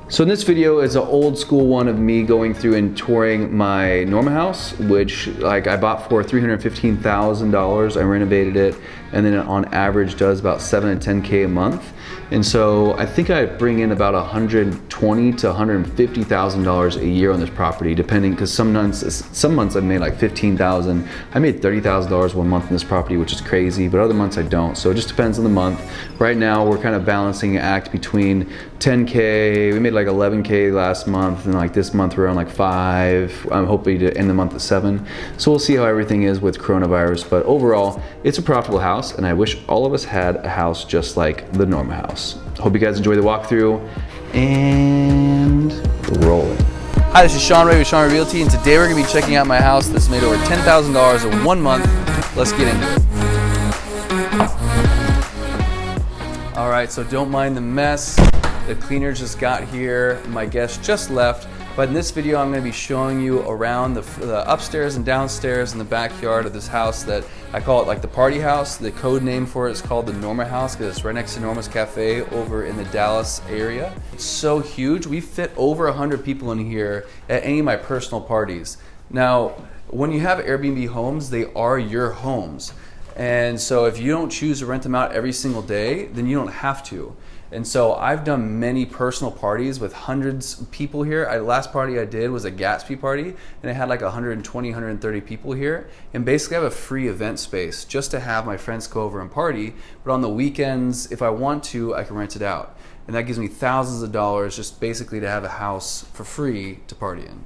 So in this video is an old school one of me going through and touring my Norma house, which I bought for $315,000. I renovated it, and then on average does about 7 to 10K a month. And so I think I bring in about $120,000 to $150,000 a year on this property, depending, because some months I've made like $15,000. I made $30,000 one month in this property, which is crazy, but other months I don't. So it just depends on the month. Right now we're kind of balancing an act between 10K, we made like 11K last month, and like this month we're around like 5. I'm hoping to end the month at 7. So we'll see how everything is with coronavirus, but overall it's a profitable house, and I wish all of us had a house just like the Norma house. Hope you guys enjoy the walkthrough, and roll it. Hi, this is Sean Ray with Sean Ray Realty, and today we're going to be checking out my house that's made over $10,000 in 1 month. Let's get into it. All right, so don't mind the mess. The cleaners just got here. My guest just left. But in this video, I'm going to be showing you around the upstairs and downstairs and the backyard of this house that I call it like the party house. The code name for it is called the Norma house because it's right next to Norma's Cafe over in the Dallas area. It's so huge. We fit over 100 people in here at any of my personal parties. Now, when you have Airbnb homes, they are your homes. And so if you don't choose to rent them out every single day, then you don't have to. And so I've done many personal parties with hundreds of people here. Last party I did was a Gatsby party, and it had like 120, 130 people here. And basically I have a free event space just to have my friends go over and party. But on the weekends, if I want to, I can rent it out. And that gives me thousands of dollars just basically to have a house for free to party in.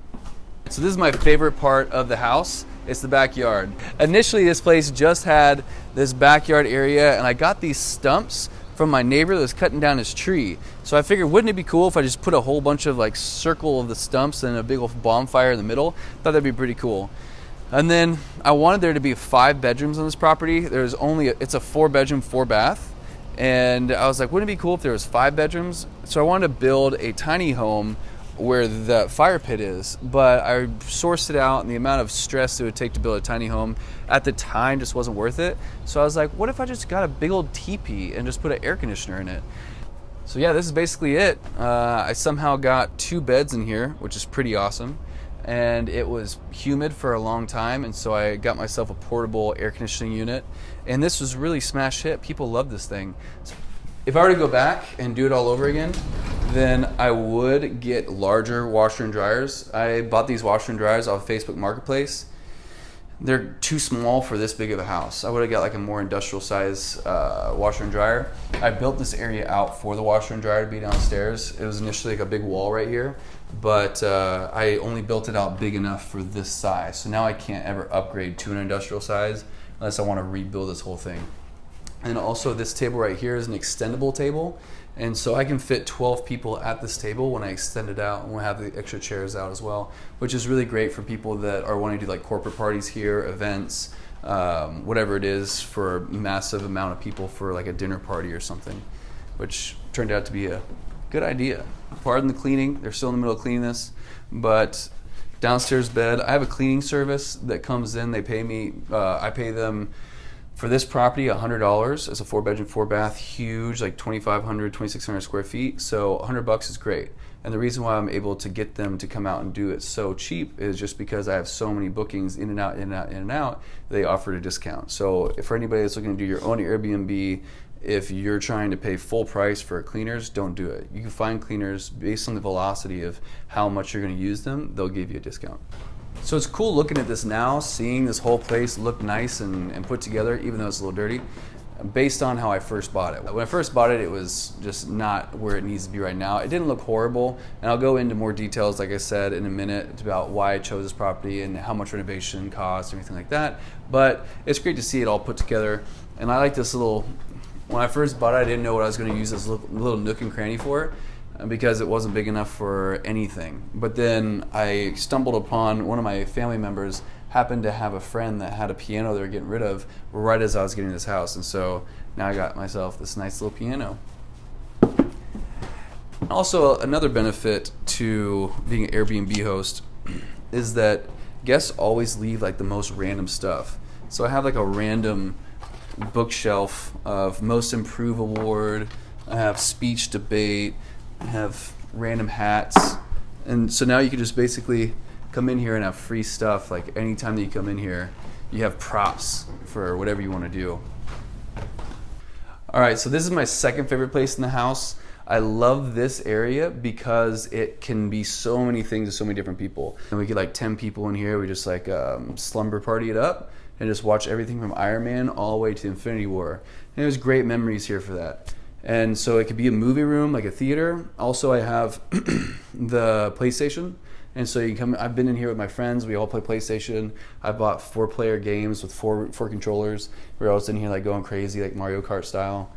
So this is my favorite part of the house. It's the backyard. Initially, this place just had this backyard area, and I got these stumps from my neighbor that was cutting down his tree. So I figured, wouldn't it be cool if I just put a whole bunch of like circle of the stumps and a big old bonfire in the middle? Thought that'd be pretty cool. And then I wanted there to be 5 bedrooms on this property. It's a 4-bedroom, 4-bath. And I was like, wouldn't it be cool if there was 5 bedrooms? So I wanted to build a tiny home where the fire pit is, but I sourced it out, and the amount of stress it would take to build a tiny home at the time just wasn't worth it. So I was like, what if I just got a big old teepee and just put an air conditioner in it? So yeah, this is basically it. I somehow got 2 beds in here, which is pretty awesome. And it was humid for a long time, and so I got myself a portable air conditioning unit. And this was really smash hit. People love this thing. So if I were to go back and do it all over again, then I would get larger washer and dryers. I bought these washer and dryers off Facebook Marketplace. They're too small for this big of a house. I would have got like a more industrial size washer and dryer. I built this area out for the washer and dryer to be downstairs. It was initially like a big wall right here, but I only built it out big enough for this size. So now I can't ever upgrade to an industrial size unless I want to rebuild this whole thing. And also this table right here is an extendable table. And so I can fit 12 people at this table when I extend it out, and we'll have the extra chairs out as well, which is really great for people that are wanting to do like corporate parties here, events, whatever it is, for a massive amount of people for like a dinner party or something, which turned out to be a good idea. Pardon the cleaning, they're still in the middle of cleaning this, but downstairs bed, I have a cleaning service that comes in, they pay me, I pay them for this property, $100. It's a 4-bedroom, 4-bath, huge, like 2,500, 2,600 square feet. So $100 is great. And the reason why I'm able to get them to come out and do it so cheap is just because I have so many bookings in and out, in and out, in and out, they offered a discount. So for anybody that's looking to do your own Airbnb, if you're trying to pay full price for cleaners, don't do it. You can find cleaners based on the velocity of how much you're going to use them, they'll give you a discount. So it's cool looking at this now, seeing this whole place look nice and put together, even though it's a little dirty, based on how I first bought it. When I first bought it, it was just not where it needs to be right now. It didn't look horrible, and I'll go into more details, like I said, in a minute about why I chose this property and how much renovation costs, everything like that. But it's great to see it all put together, and I like this little, when I first bought it, I didn't know what I was going to use this little nook and cranny for, because it wasn't big enough for anything. But then I stumbled upon one of my family members happened to have a friend that had a piano they were getting rid of right as I was getting this house, and so now I got myself this nice little piano. Also, another benefit to being an Airbnb host is that guests always leave like the most random stuff. So I have like a random bookshelf of most improved award, I have speech debate, I have random hats. And so now you can just basically come in here and have free stuff. Like anytime that you come in here, you have props for whatever you want to do. All right, so this is my second favorite place in the house. I love this area because it can be so many things to so many different people. And we get like 10 people in here. We just like slumber party it up and just watch everything from Iron Man all the way to Infinity War. And there's great memories here for that. And so it could be a movie room, like a theater. Also, I have the PlayStation. And so you can come, I've been in here with my friends, we all play PlayStation. I bought 4-player games with four controllers. We're all in here like going crazy, like Mario Kart style.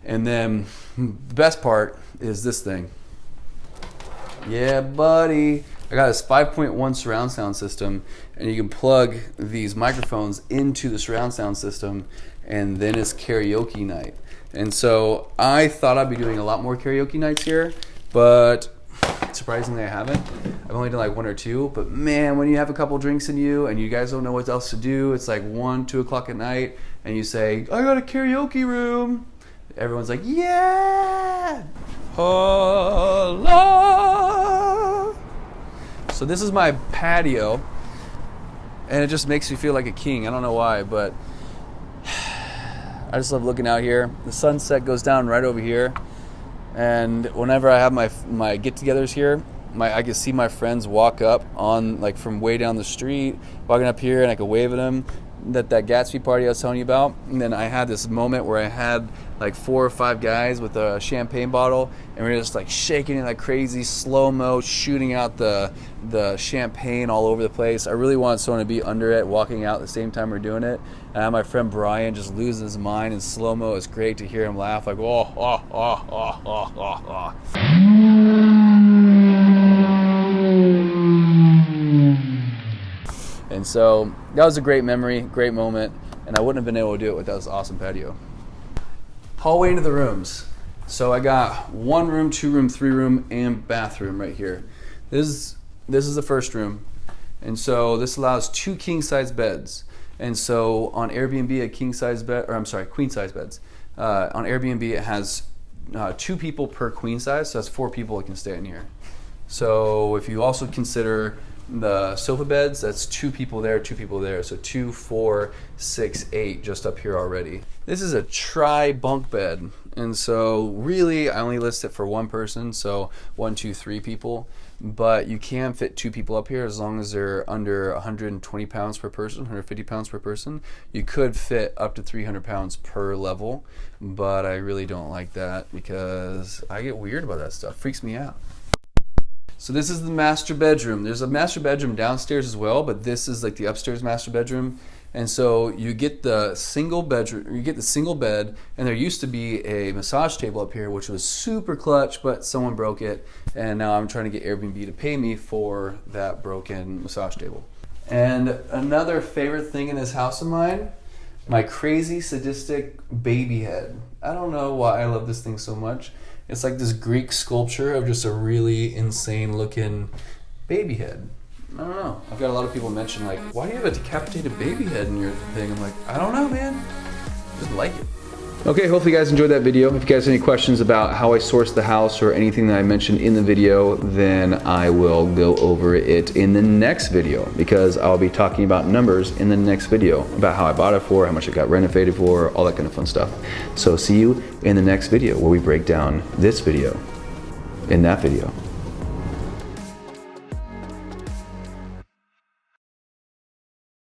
And then the best part is this thing. Yeah, buddy. I got this 5.1 surround sound system, and you can plug these microphones into the surround sound system, and then it's karaoke night. And so I thought I'd be doing a lot more karaoke nights here, but surprisingly I haven't. I've only done like 1 or 2, but man, when you have a couple drinks in you and you guys don't know what else to do, it's like 1, 2 o'clock at night, and you say, I got a karaoke room. Everyone's like, yeah! Hola! So this is my patio, and it just makes me feel like a king. I don't know why, but I just love looking out here. The sunset goes down right over here, and whenever I have my get-togethers here, I can see my friends walk up on like from way down the street, walking up here, and I can wave at them. That Gatsby party I was telling you about, and then I had this moment where I had like 4 or 5 guys with a champagne bottle, and we were just like shaking it like crazy, slow-mo, shooting out the champagne all over the place. I really wanted someone to be under it, walking out at the same time we're doing it. And I had my friend Brian just losing his mind in slow-mo. It's great to hear him laugh like, oh, oh, oh, oh, oh, oh, oh. And so that was a great memory, great moment, and I wouldn't have been able to do it without this awesome patio. Hallway into the rooms. So I got 1 room, 2 room, 3 room, and bathroom right here. This is the first room, and so this allows 2 king-size beds. And so on Airbnb, a king-size bed, or I'm sorry, queen-size beds. On Airbnb, it has 2 people per queen size, so that's 4 people that can stay in here. So if you also consider the sofa beds, that's 2 people there, 2 people there. So 2, 4, 6, 8 just up here already. This is a tri-bunk bed. And so really I only list it for 1 person, so 1, 2, 3 people. But you can fit 2 people up here as long as they're under 120 pounds per person, 150 pounds per person. You could fit up to 300 pounds per level, but I really don't like that because I get weird about that stuff. Freaks me out. So this is the master bedroom. There's a master bedroom downstairs as well, but this is like the upstairs master bedroom. And so you get the single bedroom, you get the single bed, and there used to be a massage table up here, which was super clutch, but someone broke it, and now I'm trying to get Airbnb to pay me for that broken massage table. And another favorite thing in this house of mine, my crazy sadistic baby head. I don't know why I love this thing so much. It's like this Greek sculpture of just a really insane looking baby head. I don't know. I've got a lot of people mention like, why do you have a decapitated baby head in your thing? I'm like, I don't know, man. I just like it. Okay, hopefully you guys enjoyed that video. If you guys have any questions about how I sourced the house or anything that I mentioned in the video, then I will go over it in the next video because I'll be talking about numbers in the next video about how I bought it for, how much it got renovated for, all that kind of fun stuff. So see you in the next video where we break down this video in that video.